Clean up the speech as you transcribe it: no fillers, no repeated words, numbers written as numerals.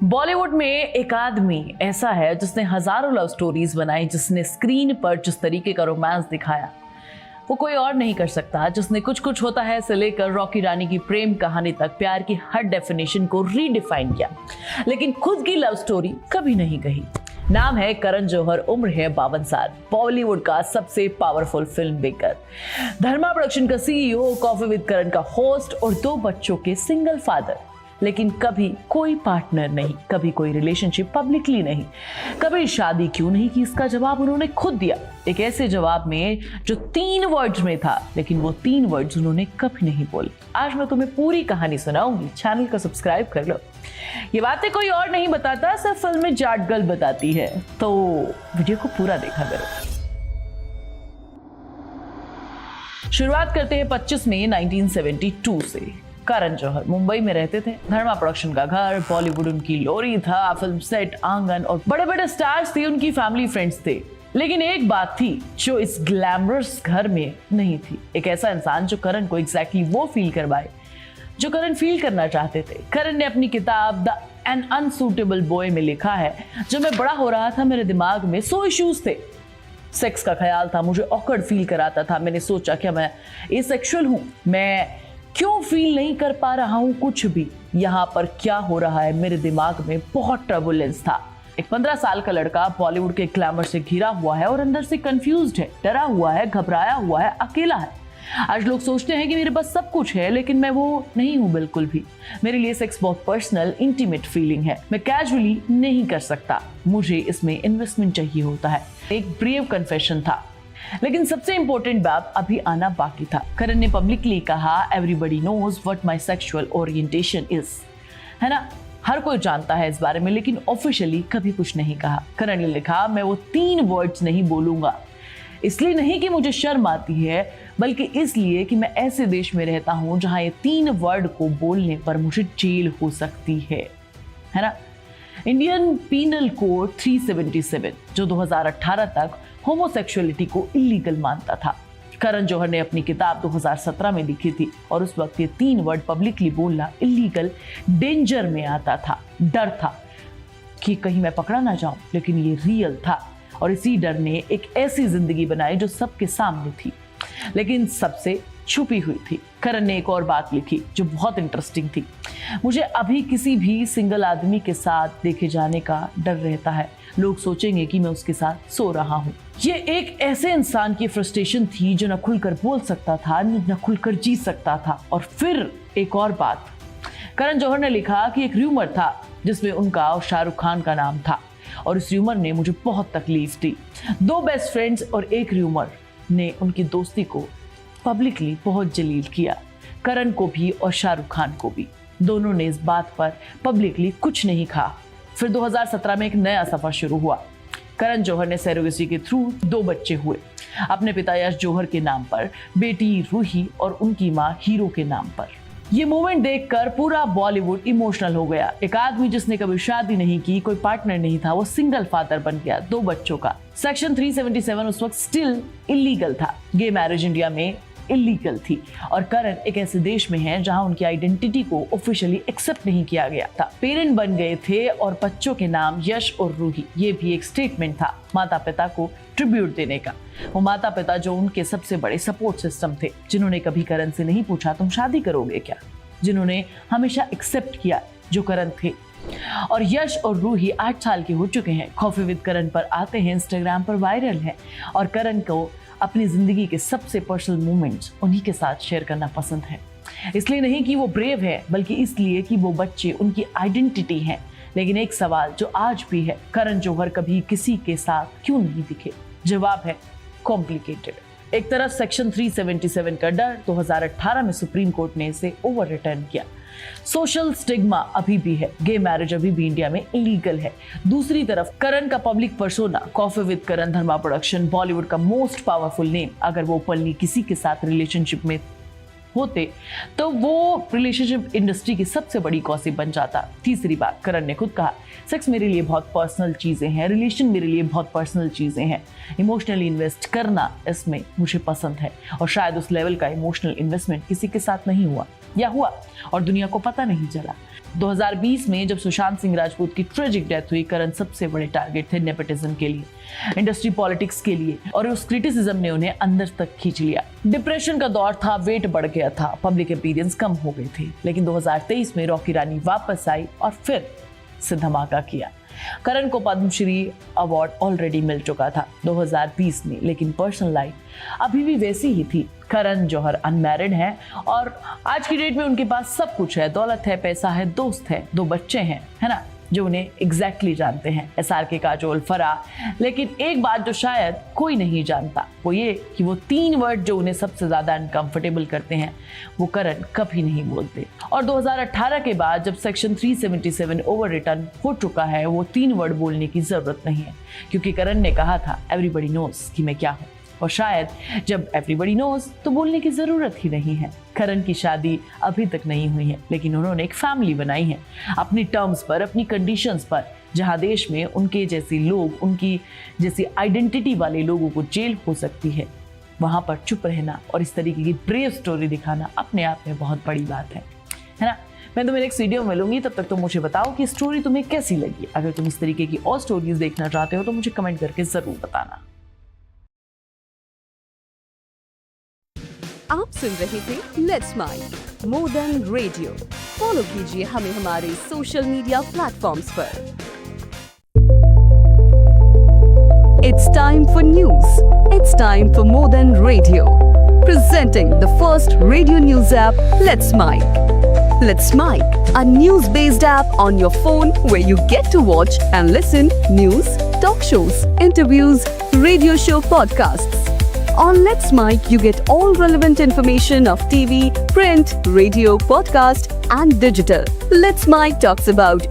बॉलीवुड में एक आदमी ऐसा है जिसने हजारों लव स्टोरीज बनाई, जिसने स्क्रीन पर जिस तरीके का रोमांस दिखाया वो कोई और नहीं कर सकता। जिसने कुछ कुछ होता है से लेकर रॉकी रानी की प्रेम कहानी तक प्यार की हर डेफिनेशन को रीडिफाइन किया, लेकिन खुद की लव स्टोरी कभी नहीं कही। नाम है करण जौहर, उम्र है 52 साल, बॉलीवुड का सबसे पावरफुल फिल्म मेकर, धर्मा प्रोडक्शन का सीईओ, कॉफी विद करण का होस्ट और 2 बच्चों के सिंगल फादर। लेकिन कभी कोई पार्टनर नहीं, कभी कोई रिलेशनशिप पब्लिकली नहीं, कभी शादी क्यों नहीं की, इसका जवाब उन्होंने खुद दिया। एक ऐसे जवाब में जो 3 वर्ड्स में था, लेकिन वो 3 वर्ड्स उन्होंने कभी नहीं बोले। आज मैं तुम्हें पूरी कहानी सुनाऊंगी, चैनल को सब्सक्राइब कर लो। ये बातें कोई और नहीं बताता, सिर्फ फिल्म में जाट गर्ल बताती है, तो वीडियो को पूरा देखा करो। शुरुआत करते हैं 25 मई 1972 से। करण जौहर मुंबई में रहते थे। धर्मा प्रोडक्शन का घर, बॉलीवुड उनकी लोरी था, फिल्म सेट, आंगन और बड़े बड़े स्टार्स थे, उनकी फैमिली फ्रेंड्स थे। लेकिन एक बात थी जो इस ग्लैमरस घर में नहीं थी, एक ऐसा इंसान जो करण को एग्जैक्टली वो फील करवाए जो करण फील करना चाहते थे। करण ने अपनी किताब द एन अनसूटेबल बॉय में लिखा है, जब मैं बड़ा हो रहा था मेरे दिमाग में 100 इश्यूज थे। सेक्स का ख्याल था, मुझे ऑकवर्ड फील कराता था। मैंने सोचा क्या मैं एसेक्सुअल हूं? मैं क्यों फील नहीं कर पा रहा हूं कुछ भी? यहाँ पर क्या हो रहा है? मेरे दिमाग में बहुत टर्बुलेंस था। एक 15 साल का लड़का बॉलीवुड के ग्लैमर से घिरा हुआ है और अंदर से कंफ्यूज्ड है, डरा हुआ है, घबराया हुआ है, अकेला है। आज लोग सोचते हैं कि मेरे पास सब कुछ है, लेकिन मैं वो नहीं हूं बिल्कुल भी। मेरे लिए सेक्स बहुत पर्सनल, इंटीमेट फीलिंग है। मैं कैजुअली नहीं कर सकता, मुझे इसमें इन्वेस्टमेंट चाहिए होता है। एक ब्रेव कन्फेशन था, लेकिन सबसे इंपॉर्टेंट बात अभी आना बाकी था। करण ने पब्लिकली कहा, everybody knows what my sexual orientation is, है ना, हर कोई जानता है इस बारे में, लेकिन ऑफिशियली कभी कुछ नहीं कहा। करण ने लिखा, मैं वो 3 वर्ड्स नहीं बोलूंगा, इसलिए नहीं कि मुझे शर्म आती है, बल्कि इसलिए कि मैं ऐसे देश में रहता हूं जहां ये 3 वर्ड को बोलने पर मुझे जेल हो सकती है ना। इंडियन पीनल कोड 377 जो 2018 तक होमोसेक्सुअलिटी को इलीगल मानता था। करण जौहर ने अपनी किताब 2017 में लिखी थी और उस वक्त ये 3 वर्ड पब्लिकली बोलना इलीगल, डेंजर में आता था। डर था कि कहीं मैं पकड़ा ना जाऊं, लेकिन ये रियल था और इसी डर ने एक ऐसी जिंदगी बनाई जो सबके सामने थी, लेकिन सबसे छुपी हुई थी। करण ने एक और बात लिखी जो बहुत इंटरेस्टिंग थी, मुझे अभी किसी भी सिंगल आदमी के साथ देखे जाने का डर रहता है, लोग सोचेंगे कि मैं उसके साथ सो रहा हूँ। ये एक ऐसे इंसान की फ्रस्ट्रेशन थी जो न खुलकर बोल सकता था, न खुलकर जी सकता था। और फिर एक और बात, करण जौहर ने लिखा कि एक र्यूमर था जिसमें उनका और शाहरुख खान का नाम था, और इस र्यूमर ने मुझे बहुत तकलीफ दी। 2 बेस्ट फ्रेंड्स और एक र्यूमर ने उनकी दोस्ती को पब्लिकली बहुत जलील किया, करण को भी और शाहरुख खान को भी। दोनों ने इस बात पर पब्लिकली कुछ नहीं कहा। फिर 2017 में एक नया सफर शुरू हुआ। करण जौहर ने सरोगेसी के थ्रू 2 बच्चे हुए, अपने पिता यश जौहर के नाम पर, बेटी रूही और उनकी मां हीरो के नाम पर। ये मूवमेंट देखकर पूरा बॉलीवुड इमोशनल हो गया। एक आदमी जिसने कभी शादी नहीं की, कोई पार्टनर नहीं था, वो सिंगल फादर बन गया 2 बच्चों का। सेक्शन 377 उस वक्त स्टिल इलीगल था, गे मैरिज इंडिया में इलीगल थी, और करण एक ऐसे देश में हैं जहां उनकी आइडेंटिटी को ऑफिशियली एक्सेप्ट नहीं किया गया था। पेरेंट बन गए थे और बच्चों के नाम यश और रूही, ये भी एक स्टेटमेंट था माता पिता को ट्रिब्यूट देने का। वो माता पिता जो उनके सबसे बड़े सपोर्ट सिस्टम थे, जिन्होंने कभी करण से नहीं पूछा तुम शादी करोगे क्या, जिन्होंने हमेशा एक्सेप्ट किया जो करण थे। और यश और रूही 8 साल के हो चुके हैं, कॉफी विद करण पर आते हैं, इंस्टाग्राम पर वायरल हैं, और करण को अपनी जिंदगी के सबसे पर्सनल मोमेंट्स उन्हीं के साथ शेयर करना पसंद है। इसलिए नहीं कि वो ब्रेव है, बल्कि इसलिए कि वो बच्चे उनकी आइडेंटिटी हैं। लेकिन एक सवाल जो आज भी है, करण जौहर कभी किसी के साथ क्यों नहीं दिखे? जवाब है कॉम्प्लिकेटेड। एक तरफ सेक्शन 377 का डर, 2018 में सुप्रीम कोर्ट ने इसे ओवर रिटर्न किया। सोशल स्टिग्मा अभी भी है, गे मैरिज अभी भी इंडिया में इलीगल है। दूसरी तरफ करण का public persona, coffee with Karan, Dharma production, Bollywood का मोस्ट पावरफुल नेम, अगर वो ओपनली किसी के साथ रिलेशनशिप में होते तो वो रिलेशनशिप इंडस्ट्री की सबसे बड़ी गॉसिप बन जाता। तीसरी बात, करण ने खुद कहा, सेक्स मेरे लिए बहुत पर्सनल चीजें हैं, रिलेशन मेरे लिए बहुत पर्सनल चीजें हैं, इमोशनली इन्वेस्ट करना इसमें मुझे पसंद है, और शायद उस लेवल का इमोशनल इन्वेस्टमेंट किसी के साथ नहीं हुआ। या हुआ और दुनिया को पता नहीं चला। 2020 में जब सुशांत सिंह राजपूत की ट्रेजिक डेथ हुई, करण सबसे बड़े टारगेट थे नेपोटिज्म के लिए, इंडस्ट्री पॉलिटिक्स के लिए, और उस क्रिटिसिज्म ने उन्हें अंदर तक खींच लिया। डिप्रेशन का दौर था, वेट बढ़ गया था, पब्लिक अपीयरेंस कम हो गए थे। लेकिन 2023 में रॉकी रानी वापस आई और फिर से धमाका किया। करण को पद्मश्री अवार्ड ऑलरेडी मिल चुका था 2020 में, लेकिन पर्सनल लाइफ अभी भी वैसी ही थी। करण जौहर अनमैरिड हैं और आज की डेट में उनके पास सब कुछ है, दौलत है, पैसा है, दोस्त है, 2 बच्चे हैं, है ना, जो उन्हें एग्जैक्टली जानते हैं, SRK, काजोल, फराह। लेकिन एक बात जो शायद कोई नहीं जानता वो ये कि वो 3 वर्ड जो उन्हें सबसे ज्यादा अनकंफर्टेबल करते हैं वो करण कभी नहीं बोलते। और 2018 के बाद जब सेक्शन 377 ओवर रिटर्न हो चुका है, वो 3 वर्ड बोलने की जरूरत नहीं है, क्योंकि करण ने कहा था एवरीबॉडी नोस कि मैं क्या हूँ। और शायद जब एवरीबॉडी नोस तो बोलने की जरूरत ही नहीं है। करण की शादी अभी तक नहीं हुई है, लेकिन उन्होंने एक फैमिली बनाई है अपनी टर्म्स पर, अपनी कंडीशंस पर, जहां देश में उनके जैसे लोग, उनकी जैसी आइडेंटिटी वाले लोगों को जेल हो सकती है। वहां पर चुप रहना और इस तरीके की ब्रेव स्टोरी दिखाना अपने आप में बहुत बड़ी बात है ना। मैं तुम्हें नेक्स्ट वीडियो में मिलूंगी, तब तक तो मुझे बताओ कि स्टोरी तुम्हें कैसी लगी। अगर तुम इस तरीके की और स्टोरीज देखना चाहते हो तो मुझे कमेंट करके जरूर बताना। आप सुन रहे थे let's smile more than radio. Follow कीजिए हमें हमारे सोशल मीडिया प्लेटफॉर्म्स पर। It's time for news. It's time for more than radio. Presenting the first radio news app, Let's Mic. Let's Mic, a news-based app on your phone where you get to watch and listen news, talk shows, interviews, radio show podcasts. On Let's Mic, you get all relevant information of TV, print, radio, podcast, and digital. Let's Mic talks about